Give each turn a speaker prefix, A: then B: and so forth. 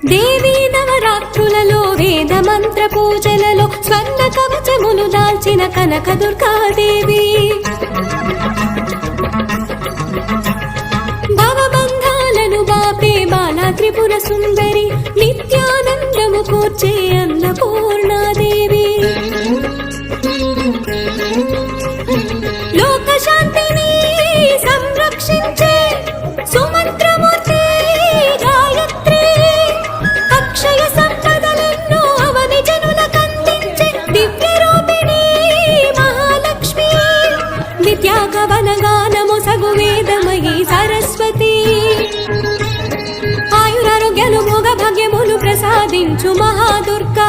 A: దేవీ నవరాత్రులలో వేద మంత్ర పూజలలో స్వర్ణ కవచములు దాల్చిన కనక దుర్గాదేవి భవబంధాలను బాపే బాలా త్రిపుర సుందరి నిత్యానందము కూర్చే అన్నపూర్ణాదేవి లోక శాంతిని సంరక్షించే సుమంత్రమూర్తి గాయత్రి అక్షయ సంపదలెన్నో అవని జనులకందించే దివ్య రూపిణి మహాలక్ష్మి విద్యాగవన గానము సగు వేదమయీ సరస్వతి ఆయురారోగ్యాలు భోగ భాగ్యములు ప్రసాదించు మహాదుర్గా